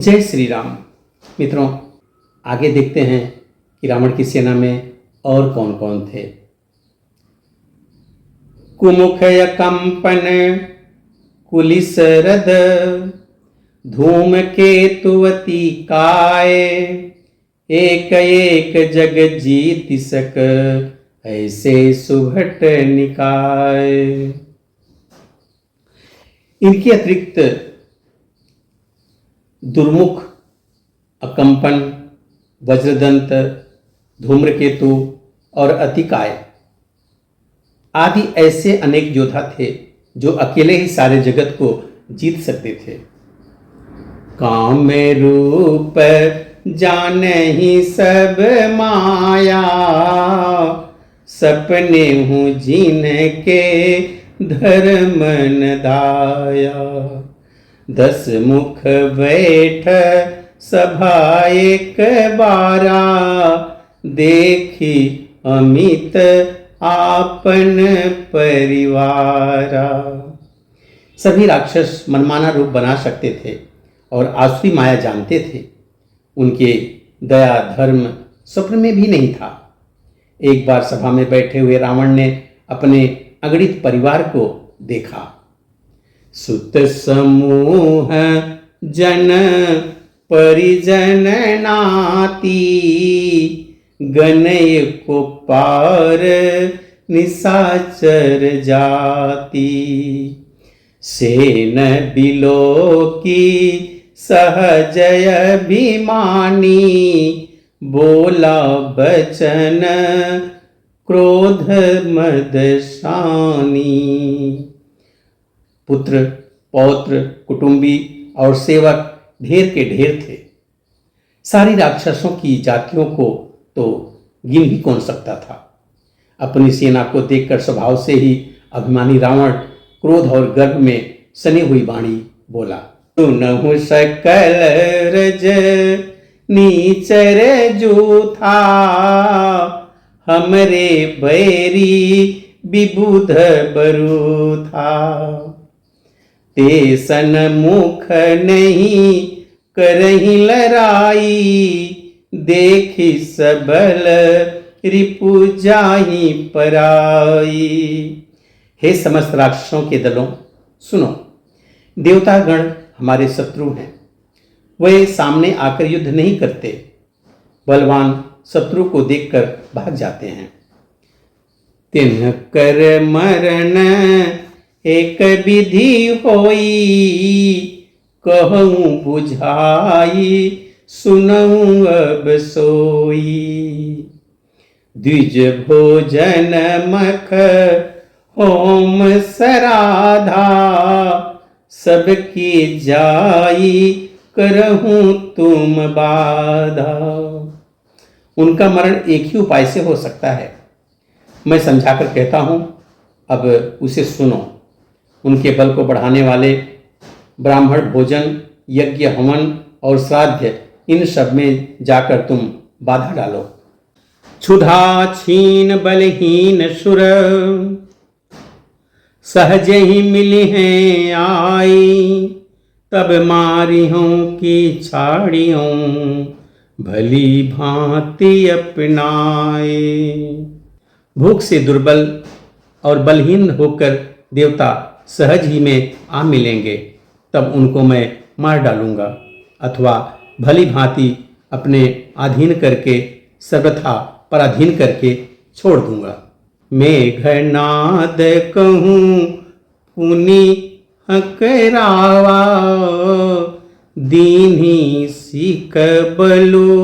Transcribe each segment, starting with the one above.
जय श्री राम। मित्रों, आगे देखते हैं कि रावण की सेना में और कौन कौन थे। कुमुख कंपन कुलिसरद धूमकेतुवती काय, एक एक जग जीत सक ऐसे सुभट निकाय। इनके अतिरिक्त दुर्मुख, अकंपन, वज्रदंत, धूम्रकेतु और अतिकाय आदि ऐसे अनेक योद्धा थे जो अकेले ही सारे जगत को जीत सकते थे। काम में रूप जाने ही सब माया, सपने हूँ जीन के धर्म न दाया। 10 मुख बैठ सभा एक बारा, देखी अमित आपन परिवारा। सभी राक्षस मनमाना रूप बना सकते थे और आसुरी माया जानते थे। उनके दया धर्म स्वप्न में भी नहीं था। एक बार सभा में बैठे हुए रावण ने अपने अगणित परिवार को देखा। सुत समूह जन परिजन नाती, गनय को पार निशाचर जाति। सेन बिलो की सहजय अभिमानी, बोला बचन क्रोध मद शानी। पुत्र, पौत्र, कुटुंबी और सेवक ढेर के ढेर थे। सारी राक्षसों की जातियों को तो गिन भी कौन सकता था। अपनी सेना को देखकर स्वभाव से ही अभिमानी रावण क्रोध और गर्व में सनी हुई वाणी बोला। सुनहु सकल रज नीचर जूथा, हमरे बैरी विबुध बरूथा। ते सन मुख नहीं करही लड़ाई, देखी सबल रिपु जाहि पराई। हे समस्त राक्षसों के दलों, सुनो। देवतागण हमारे शत्रु हैं। वे सामने आकर युद्ध नहीं करते, बलवान शत्रु को देखकर भाग जाते हैं। तिन्ह कर मरण एक विधि होई, कहूँ बुझाई सुनऊँ अब सोई। द्विज भोजन मख होम सराधा, सबकी जाई करहूँ तुम बाधा। उनका मरण एक ही उपाय से हो सकता है। मैं समझाकर कहता हूँ, अब उसे सुनो। उनके बल को बढ़ाने वाले ब्राह्मण भोजन, यज्ञ, हवन और श्राद्ध, इन सब में जाकर तुम बाधा डालो। क्षुधा छीन बलहीन सुर, सहज ही मिली हैं आई। तब मारी हूँ कि छाड़ी हूँ, भली भांति अपनाए। भूख से दुर्बल और बलहीन होकर देवता सहज ही में आ मिलेंगे, तब उनको मैं मार डालूंगा अथवा भली भांति अपने अधीन करके, सर्वथा पराधीन करके छोड़ दूंगा। मेघनाद कहूँ पुनि हकरावा, दीन्ही सीख बलो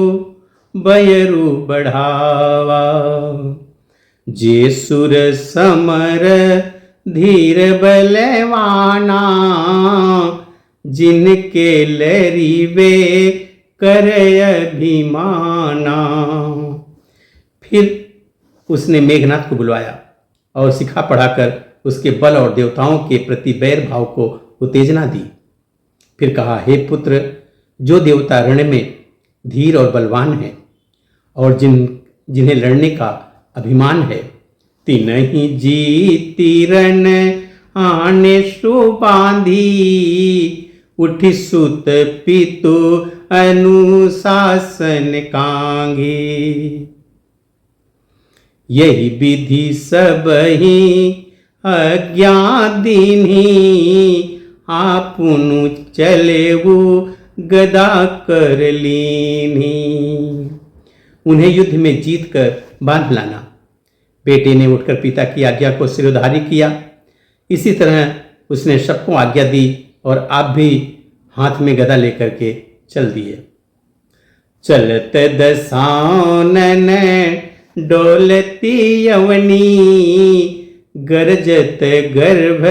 बयरु बढ़ावा। जे सुर समर धीर बलवाना, जिनके लरिवे कर अभिमाना। फिर उसने मेघनाथ को बुलवाया और सिखा पढ़ाकर उसके बल और देवताओं के प्रति बैर भाव को उत्तेजना दी। फिर कहा, हे पुत्र, जो देवता रण में धीर और बलवान हैं और जिन्हें लड़ने का अभिमान है, तिन्हि जीति रण आने सु बांधी, उठि सुत पितु अनुशासन कांगी। यही विधि सबहि अज्ञा दीन्ही, आपुनु चलेऊ गदा कर लीन्ही। उन्हें युद्ध में जीत कर बांध लाना। बेटे ने उठकर पिता की आज्ञा को सिरोधार्य किया। इसी तरह उसने सबको आज्ञा दी और आप भी हाथ में गदा लेकर के चल दिए। चलत दसानन डोलती यवनी, गरजत गर्भ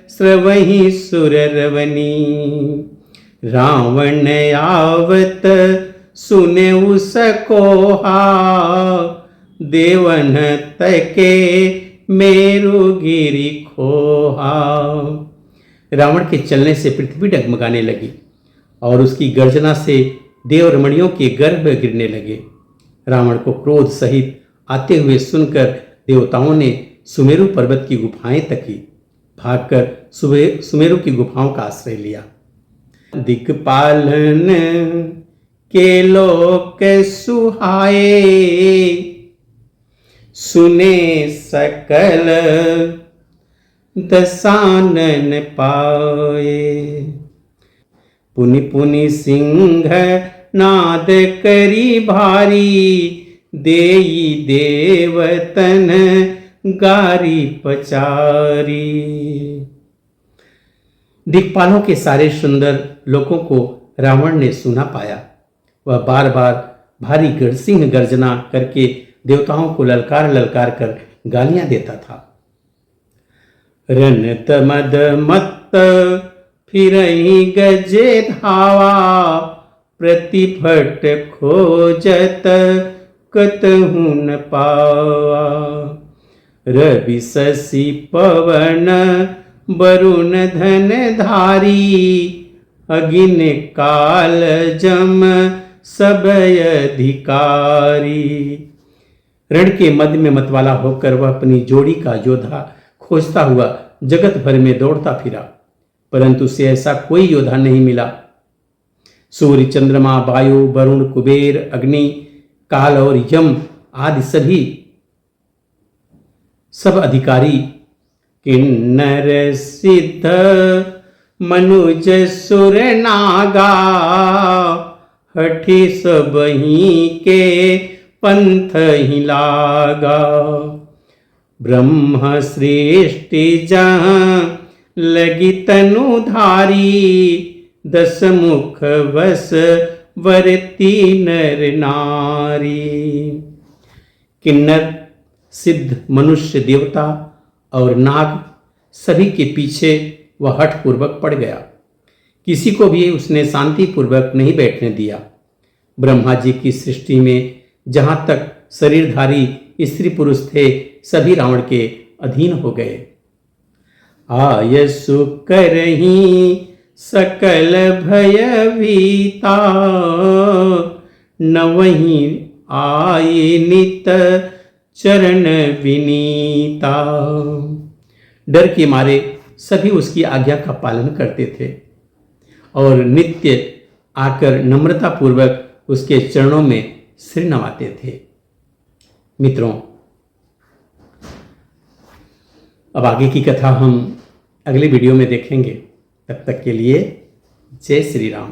स्रवहि सुररवनी। रावण आवत सुने उसकोहा, देवन तके मेरुगिरि खोहा। रावण के चलने से पृथ्वी डगमगाने लगी और उसकी गर्जना से देव रमणियों के गर्भ गिरने लगे। रावण को क्रोध सहित आते हुए सुनकर देवताओं ने सुमेरु पर्वत की गुफाएं तकी। भागकर सुमेरु की गुफाओं का आश्रय लिया। दिक्पालन के लोक सुहाए, सुने सकल दसानन पाए। पुनि पुनि सिंह नाद करी भारी, देई देवतन गारी पचारी। दिक्पालों के सारे सुंदर लोकों को रावण ने सुना पाया। वह बार बार भारी गढ़सिंह गर्जना करके देवताओं को ललकार ललकार कर गालियां देता था। रन तमद मत्त फिरहि गजे धावा, प्रतिफट खोजत कतहु न पावा। रवि शशि पवन वरुण धन धारी, अगिन काल जम सब अधिकारी। रण के मध्य में मतवाला होकर वह अपनी जोड़ी का योद्धा खोजता हुआ जगत भर में दौड़ता फिरा, परंतु उसे ऐसा कोई योद्धा नहीं मिला। सूर्य, चंद्रमा, वायु, वरुण, कुबेर, अग्नि, काल और यम आदि सब अधिकारी किन्नर सिद्ध मनुज सुर नागा, हठी सबही के पंथ ही लागा। ब्रह्म सृष्टि जहाँ लगी तनुधारी, दस मुख बस वरती नर नारी। किन्नर, सिद्ध, मनुष्य, देवता और नाग सभी के पीछे वह हठपूर्वक पड़ गया। किसी को भी उसने शांतिपूर्वक नहीं बैठने दिया। ब्रह्मा जी की सृष्टि में जहां तक शरीरधारी स्त्री पुरुष थे, सभी रावण के अधीन हो गए। आयसु करही सकल भय भीता, न वहीं आए नित चरण विनीता। डर के मारे सभी उसकी आज्ञा का पालन करते थे और नित्य आकर नम्रता पूर्वक उसके चरणों में सिर नवाते थे। मित्रों, अब आगे की कथा हम अगले वीडियो में देखेंगे। तब तक के लिए जय श्री राम।